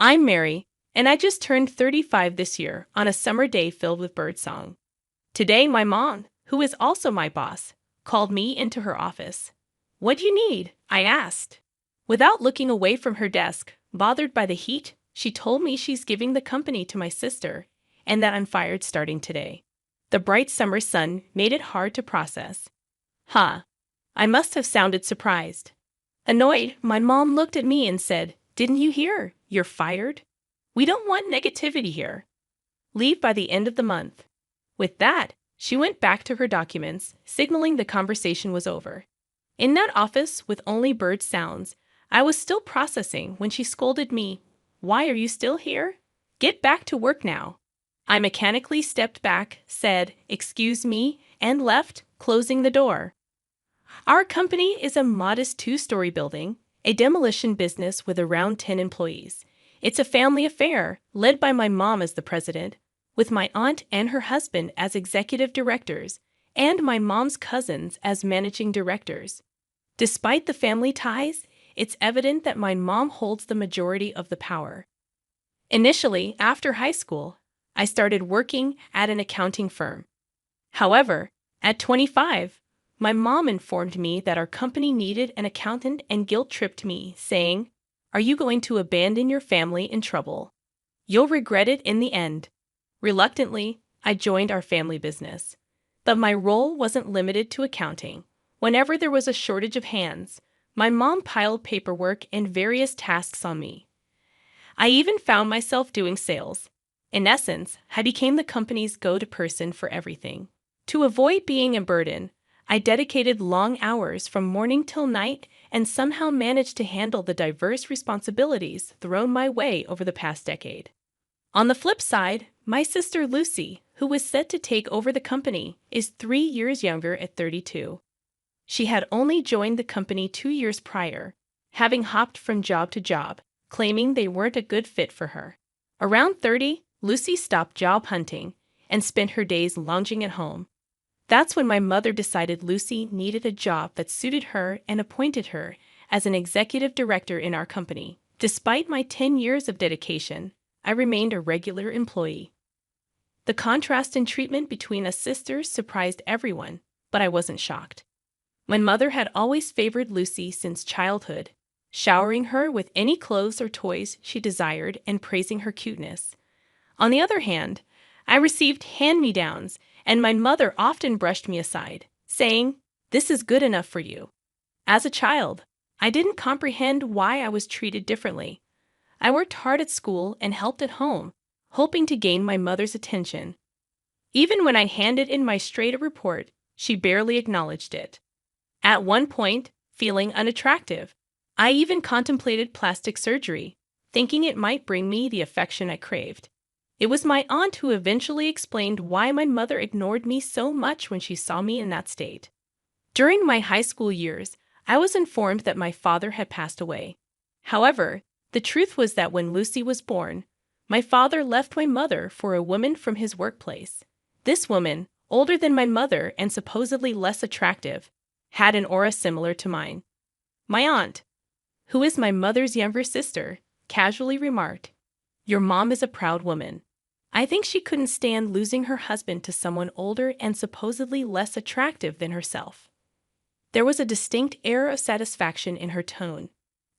I'm Mary, and I just turned 35 this year on a summer day filled with birdsong. Today, my mom, who is also my boss, called me into her office. "What do you need?" I asked. Without looking away from her desk, bothered by the heat, she told me she's giving the company to my sister and that I'm fired starting today. The bright summer sun made it hard to process. Huh. I must have sounded surprised. Annoyed, my mom looked at me and said, "Didn't you hear? You're fired. We don't want negativity here. Leave by the end of the month." With that, she went back to her documents, signaling the conversation was over. In that office with only bird sounds, I was still processing when she scolded me. "Why are you still here? Get back to work now." I mechanically stepped back, said, "Excuse me," and left, closing the door. Our company is a modest two-story building, a demolition business with around 10 employees. It's a family affair, led by my mom as the president, with my aunt and her husband as executive directors, and my mom's cousins as managing directors. Despite the family ties, it's evident that my mom holds the majority of the power. Initially, after high school, I started working at an accounting firm. However, at 25, my mom informed me that our company needed an accountant and guilt-tripped me, saying, "Are you going to abandon your family in trouble? You'll regret it in the end." Reluctantly, I joined our family business. But my role wasn't limited to accounting. Whenever there was a shortage of hands, my mom piled paperwork and various tasks on me. I even found myself doing sales. In essence, I became the company's go-to person for everything. To avoid being a burden, I dedicated long hours from morning till night and somehow managed to handle the diverse responsibilities thrown my way over the past decade. On the flip side, my sister Lucy, who was set to take over the company, is 3 years younger at 32. She had only joined the company 2 years prior, having hopped from job to job, claiming they weren't a good fit for her. Around 30, Lucy stopped job hunting and spent her days lounging at home. That's when my mother decided Lucy needed a job that suited her and appointed her as an executive director in our company. Despite my 10 years of dedication, I remained a regular employee. The contrast in treatment between us sisters surprised everyone, but I wasn't shocked. My mother had always favored Lucy since childhood, showering her with any clothes or toys she desired and praising her cuteness. On the other hand, I received hand-me-downs, and my mother often brushed me aside, saying, "This is good enough for you." As a child, I didn't comprehend why I was treated differently. I worked hard at school and helped at home, hoping to gain my mother's attention. Even when I handed in my straight-A report, she barely acknowledged it. At one point, feeling unattractive, I even contemplated plastic surgery, thinking it might bring me the affection I craved. It was my aunt who eventually explained why my mother ignored me so much when she saw me in that state. During my high school years, I was informed that my father had passed away. However, the truth was that when Lucy was born, my father left my mother for a woman from his workplace. This woman, older than my mother and supposedly less attractive, had an aura similar to mine. My aunt, who is my mother's younger sister, casually remarked, "Your mom is a proud woman." I think she couldn't stand losing her husband to someone older and supposedly less attractive than herself. There was a distinct air of satisfaction in her tone,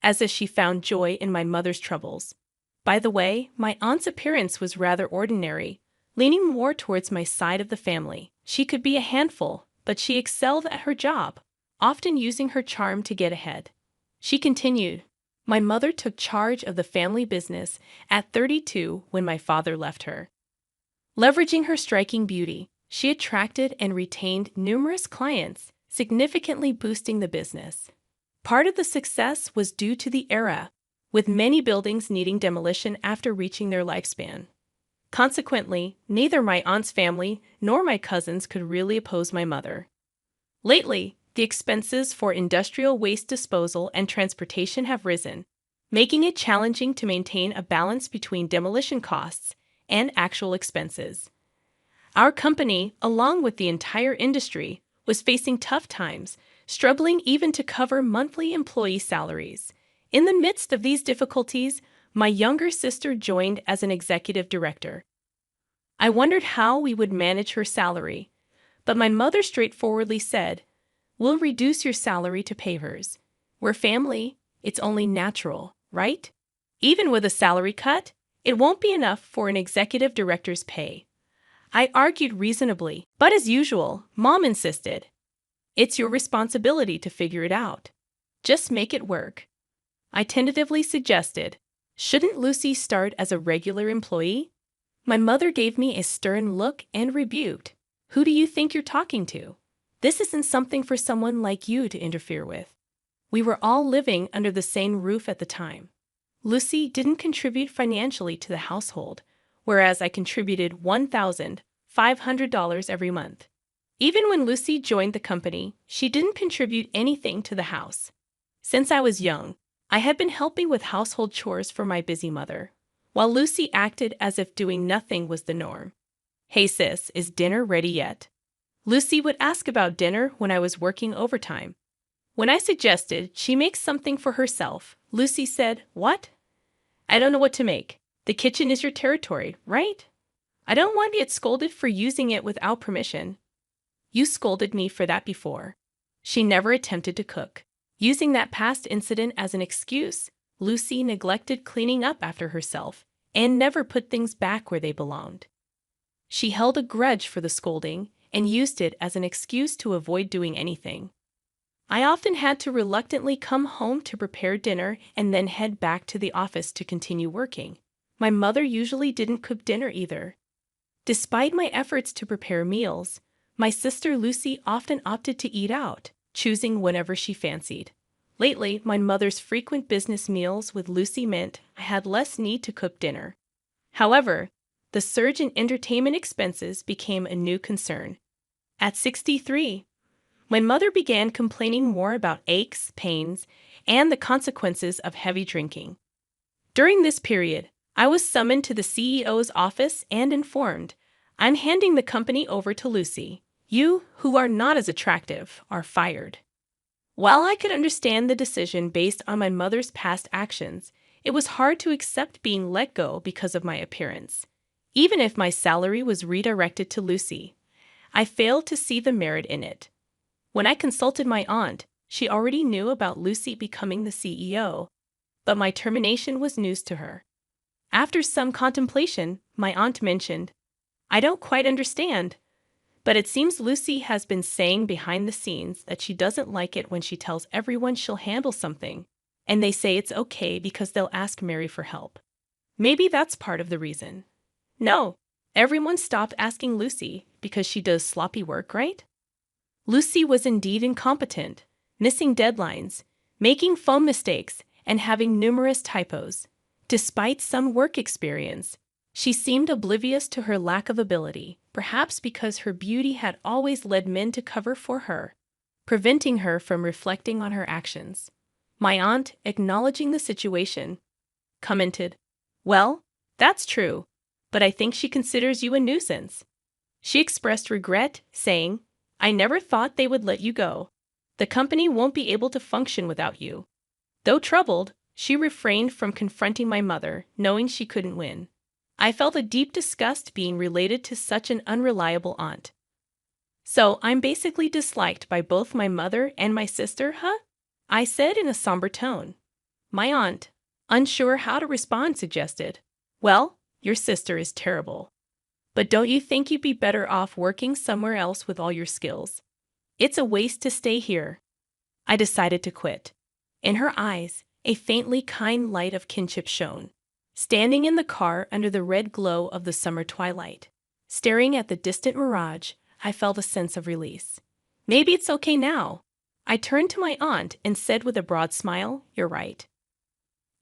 as if she found joy in my mother's troubles. By the way, my aunt's appearance was rather ordinary, leaning more towards my side of the family. She could be a handful, but she excelled at her job, often using her charm to get ahead. She continued, "My mother took charge of the family business at 32 when my father left her. Leveraging her striking beauty, she attracted and retained numerous clients, significantly boosting the business. Part of the success was due to the era, with many buildings needing demolition after reaching their lifespan. Consequently, neither my aunt's family nor my cousins could really oppose my mother. Lately, the expenses for industrial waste disposal and transportation have risen, making it challenging to maintain a balance between demolition costs and actual expenses. Our company, along with the entire industry, was facing tough times, struggling even to cover monthly employee salaries. In the midst of these difficulties, My younger sister joined as an executive director. I wondered how we would manage her salary, but my mother straightforwardly said, "We'll reduce your salary to pay hers. We're family, it's only natural, right? Even with a salary cut, it won't be enough for an executive director's pay." I argued reasonably, but as usual, Mom insisted. "It's your responsibility to figure it out. Just make it work." I tentatively suggested, "Shouldn't Lucy start as a regular employee?" My mother gave me a stern look and rebuked. "Who do you think you're talking to? This isn't something for someone like you to interfere with." We were all living under the same roof at the time. Lucy didn't contribute financially to the household, whereas I contributed $1,500 every month. Even when Lucy joined the company, she didn't contribute anything to the house. Since I was young, I had been helping with household chores for my busy mother, while Lucy acted as if doing nothing was the norm. "Hey sis, is dinner ready yet?" Lucy would ask about dinner when I was working overtime. When I suggested she make something for herself, Lucy said, "What? I don't know what to make. The kitchen is your territory, right? I don't want to get scolded for using it without permission." "You scolded me for that before." She never attempted to cook. Using that past incident as an excuse, Lucy neglected cleaning up after herself and never put things back where they belonged. She held a grudge for the scolding and used it as an excuse to avoid doing anything. I often had to reluctantly come home to prepare dinner and then head back to the office to continue working. My mother usually didn't cook dinner either. Despite my efforts to prepare meals, my sister Lucy often opted to eat out, choosing whenever she fancied. Lately, my mother's frequent business meals with Lucy meant I had less need to cook dinner. However, the surge in entertainment expenses became a new concern. At 63, my mother began complaining more about aches, pains, and the consequences of heavy drinking. During this period, I was summoned to the CEO's office and informed, "I'm handing the company over to Lucy. You, who are not as attractive, are fired." While I could understand the decision based on my mother's past actions, it was hard to accept being let go because of my appearance. Even if my salary was redirected to Lucy, I failed to see the merit in it. When I consulted my aunt, she already knew about Lucy becoming the CEO, but my termination was news to her. After some contemplation, my aunt mentioned, "I don't quite understand, but it seems Lucy has been saying behind the scenes that she doesn't like it when she tells everyone she'll handle something, and they say it's okay because they'll ask Mary for help. Maybe that's part of the reason." No, everyone stopped asking Lucy because she does sloppy work, right? Lucy was indeed incompetent, missing deadlines, making phone mistakes, and having numerous typos. Despite some work experience, she seemed oblivious to her lack of ability, perhaps because her beauty had always led men to cover for her, preventing her from reflecting on her actions. My aunt, acknowledging the situation, commented, "Well, that's true, but I think she considers you a nuisance." She expressed regret, saying, "I never thought they would let you go. The company won't be able to function without you." Though troubled, she refrained from confronting my mother, knowing she couldn't win. I felt a deep disgust being related to such an unreliable aunt. "So I'm basically disliked by both my mother and my sister, huh?" I said in a somber tone. My aunt, unsure how to respond, suggested, "Well, your sister is terrible. But don't you think you'd be better off working somewhere else with all your skills? It's a waste to stay here." I decided to quit. In her eyes, a faintly kind light of kinship shone. Standing in the car under the red glow of the summer twilight, staring at the distant mirage, I felt a sense of release. Maybe it's okay now. I turned to my aunt and said with a broad smile, "You're right."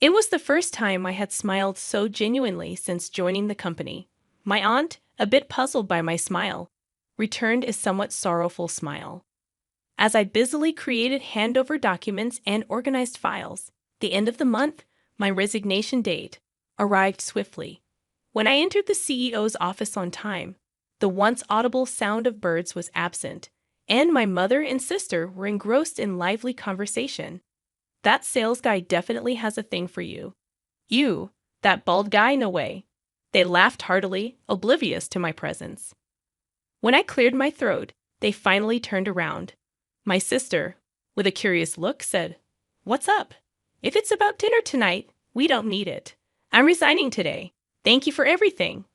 It was the first time I had smiled so genuinely since joining the company. My aunt, a bit puzzled by my smile, returned a somewhat sorrowful smile. As I busily created handover documents and organized files, the end of the month, my resignation date, arrived swiftly. When I entered the CEO's office on time, the once audible sound of birds was absent, and my mother and sister were engrossed in lively conversation. "That sales guy definitely has a thing for you. You, That bald guy? No way. They laughed heartily, oblivious to my presence. When I cleared my throat, they finally turned around. My sister, with a curious look, said, "What's up? If it's about dinner tonight, we don't need it. I'm resigning today. Thank you for everything."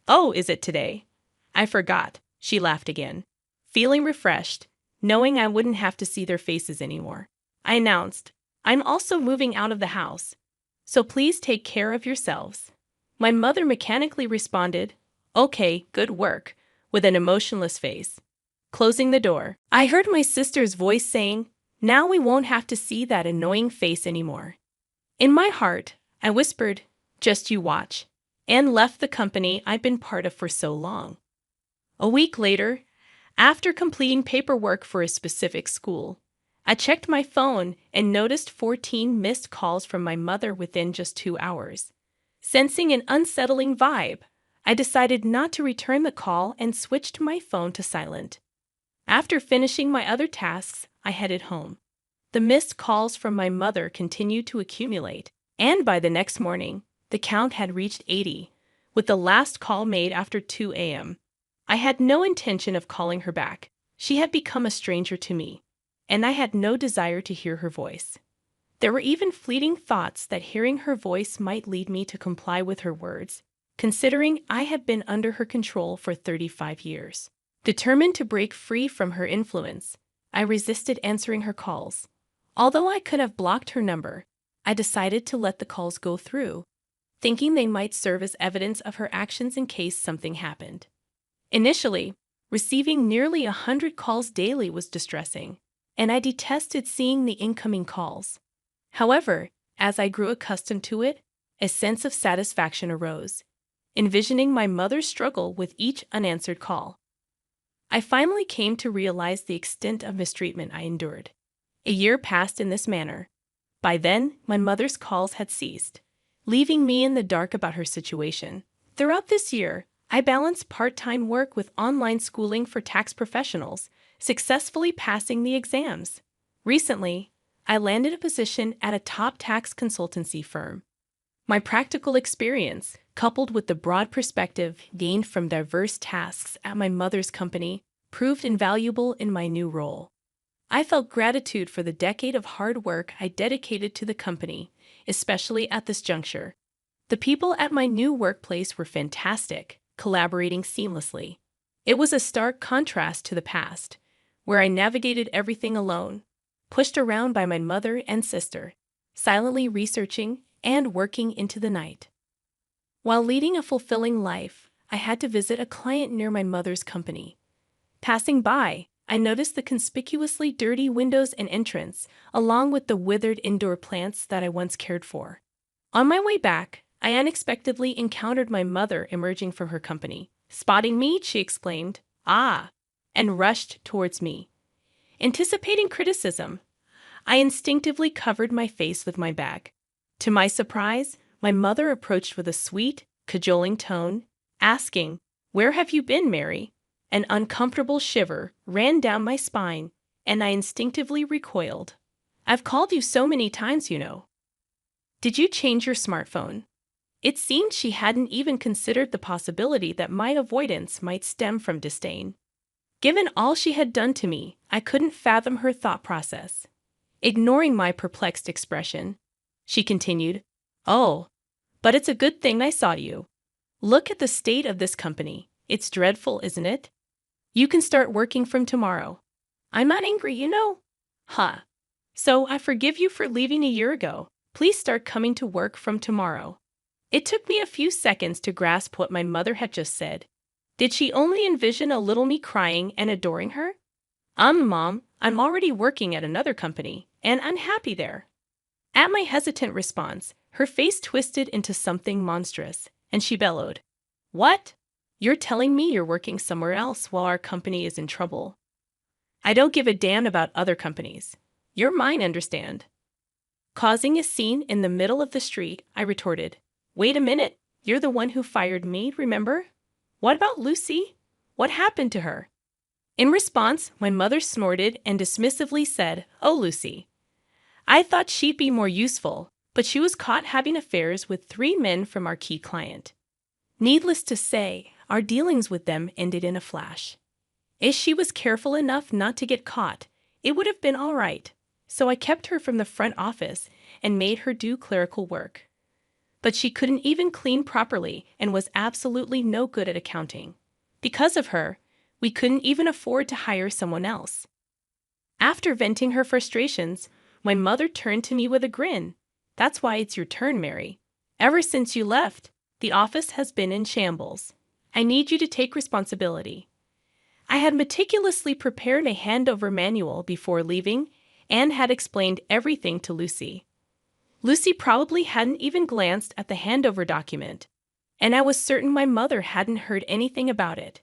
"Oh, is it today? I forgot," she laughed again. Feeling refreshed, knowing I wouldn't have to see their faces anymore, I announced, "I'm also moving out of the house, so please take care of yourselves." My mother mechanically responded, "Okay, good work," with an emotionless face. Closing the door, I heard my sister's voice saying, "Now we won't have to see that annoying face anymore." In my heart, I whispered, "Just you watch," and left the company I'd been part of for so long. A week later, after completing paperwork for a specific school, I checked my phone and noticed 14 missed calls from my mother within just 2 hours. Sensing an unsettling vibe, I decided not to return the call and switched my phone to silent. After finishing my other tasks, I headed home. The missed calls from my mother continued to accumulate, and by the next morning, the count had reached 80, with the last call made after 2 a.m. I had no intention of calling her back. She had become a stranger to me, and I had no desire to hear her voice. There were even fleeting thoughts that hearing her voice might lead me to comply with her words, considering I had been under her control for 35 years. Determined to break free from her influence, I resisted answering her calls. Although I could have blocked her number, I decided to let the calls go through, thinking they might serve as evidence of her actions in case something happened. Initially, receiving nearly 100 calls daily was distressing, and I detested seeing the incoming calls. However, as I grew accustomed to it, a sense of satisfaction arose, envisioning my mother's struggle with each unanswered call. I finally came to realize the extent of mistreatment I endured. A year passed in this manner. By then, my mother's calls had ceased, leaving me in the dark about her situation. Throughout this year, I balanced part-time work with online schooling for tax professionals, successfully passing the exams. Recently, I landed a position at a top tax consultancy firm. My practical experience, coupled with the broad perspective gained from diverse tasks at my mother's company, proved invaluable in my new role. I felt gratitude for the decade of hard work I dedicated to the company, especially at this juncture. The people at my new workplace were fantastic, collaborating seamlessly. It was a stark contrast to the past, where I navigated everything alone, pushed around by my mother and sister, silently researching and working into the night. While leading a fulfilling life, I had to visit a client near my mother's company. Passing by, I noticed the conspicuously dirty windows and entrance, along with the withered indoor plants that I once cared for. On my way back, I unexpectedly encountered my mother emerging from her company. Spotting me, she exclaimed, "Ah," and rushed towards me. Anticipating criticism, I instinctively covered my face with my bag. To my surprise, my mother approached with a sweet, cajoling tone, asking, "Where have you been, Mary?" An uncomfortable shiver ran down my spine, and I instinctively recoiled. "I've called you so many times, you know." "Did you change your smartphone?" It seemed she hadn't even considered the possibility that my avoidance might stem from disdain. Given all she had done to me, I couldn't fathom her thought process. Ignoring my perplexed expression, she continued, "Oh, but it's a good thing I saw you. Look at the state of this company. It's dreadful, isn't it? You can start working from tomorrow. I'm not angry, you know." "Huh. So I forgive you for leaving a year ago. Please start coming to work from tomorrow." It took me a few seconds to grasp what my mother had just said. Did she only envision a little me crying and adoring her? Mom, I'm already working at another company, and I'm happy there." At my hesitant response, her face twisted into something monstrous, and she bellowed, "What? You're telling me you're working somewhere else while our company is in trouble?" "I don't give a damn about other companies. You're mine, understand?" Causing a scene in the middle of the street, I retorted, "Wait a minute, you're the one who fired me, remember? What about Lucy? What happened to her?" In response, my mother snorted and dismissively said, "Oh, Lucy. I thought she'd be more useful, but she was caught having affairs with 3 men from our key client. Needless to say, our dealings with them ended in a flash. If she was careful enough not to get caught, it would have been all right, so I kept her from the front office and made her do clerical work. But she couldn't even clean properly and was absolutely no good at accounting. Because of her, we couldn't even afford to hire someone else. After venting her frustrations, my mother turned to me with a grin. "That's why it's your turn, Mary. Ever since you left, the office has been in shambles. I need you to take responsibility." I had meticulously prepared a handover manual before leaving and had explained everything to Lucy. Lucy probably hadn't even glanced at the handover document, and I was certain my mother hadn't heard anything about it.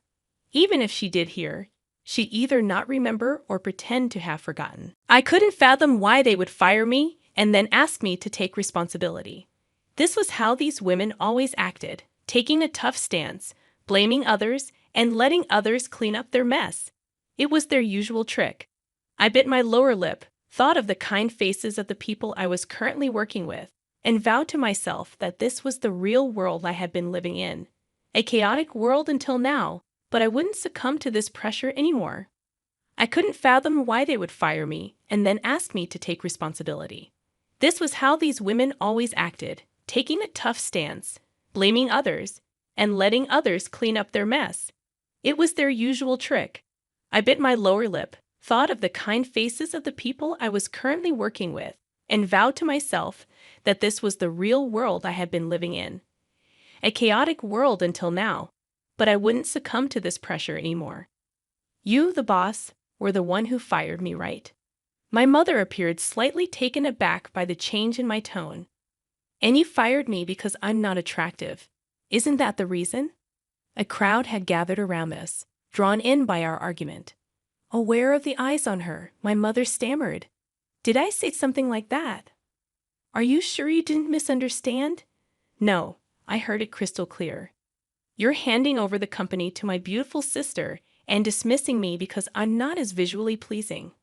Even if she did hear, she'd either not remember or pretend to have forgotten. I couldn't fathom why they would fire me and then ask me to take responsibility. This was how these women always acted, taking a tough stance, blaming others, and letting others clean up their mess. It was their usual trick. I bit my lower lip, thought of the kind faces of the people I was currently working with, and vowed to myself that this was the real world I had been living in. A chaotic world until now, but I wouldn't succumb to this pressure anymore. I couldn't fathom why they would fire me and then ask me to take responsibility. This was how these women always acted, taking a tough stance, blaming others, and letting others clean up their mess. It was their usual trick. I bit my lower lip, thought of the kind faces of the people I was currently working with, and vowed to myself that this was the real world I had been living in. A chaotic world until now, but I wouldn't succumb to this pressure anymore. You, the boss, were the one who fired me, right? My mother appeared slightly taken aback by the change in my tone. And you fired me because I'm not attractive. Isn't that the reason? A crowd had gathered around us, drawn in by our argument. Aware of the eyes on her, my mother stammered. "Did I say something like that? Are you sure you didn't misunderstand?" "No, I heard it crystal clear. You're handing over the company to my beautiful sister and dismissing me because I'm not as visually pleasing."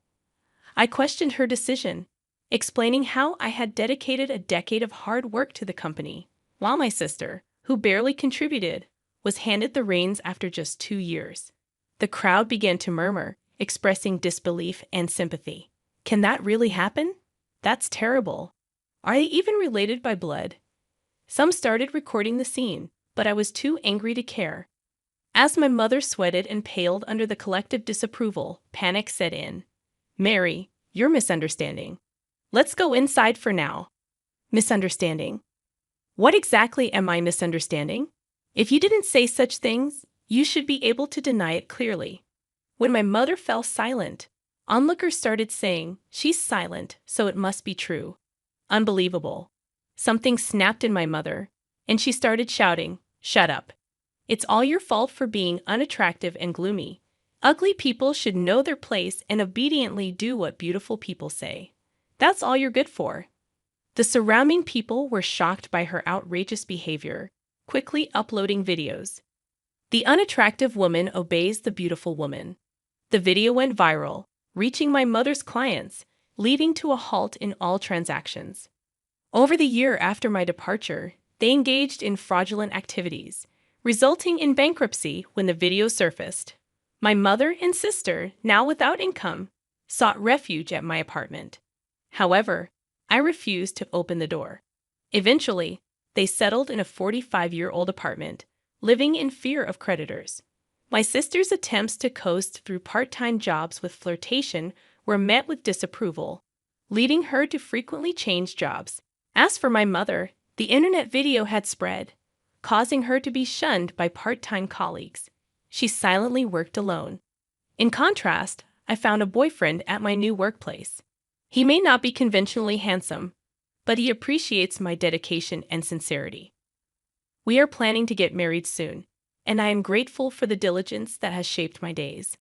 I questioned her decision, explaining how I had dedicated a decade of hard work to the company, while my sister, who barely contributed, was handed the reins after just 2 years. The crowd began to murmur, expressing disbelief and sympathy. "Can that really happen? That's terrible. Are they even related by blood?" Some started recording the scene, but I was too angry to care. As my mother sweated and paled under the collective disapproval, panic set in. "Mary, you're misunderstanding. Let's go inside for now." Misunderstanding? What exactly am I misunderstanding? If you didn't say such things, you should be able to deny it clearly. When my mother fell silent, onlookers started saying, "She's silent, so it must be true." Unbelievable. Something snapped in my mother, and she started shouting, "Shut up. It's all your fault for being unattractive and gloomy. Ugly people should know their place and obediently do what beautiful people say. That's all you're good for." The surrounding people were shocked by her outrageous behavior, quickly uploading videos. "The unattractive woman obeys the beautiful woman." The video went viral, reaching my mother's clients, leading to a halt in all transactions. Over the year after my departure, they engaged in fraudulent activities, resulting in bankruptcy when the video surfaced. My mother and sister, now without income, sought refuge at my apartment. However, I refused to open the door. Eventually, they settled in a 45-year-old apartment, living in fear of creditors. My sister's attempts to coast through part-time jobs with flirtation were met with disapproval, leading her to frequently change jobs. As for my mother, the internet video had spread, causing her to be shunned by part-time colleagues. She silently worked alone. In contrast, I found a boyfriend at my new workplace. He may not be conventionally handsome, but he appreciates my dedication and sincerity. We are planning to get married soon, and I am grateful for the diligence that has shaped my days.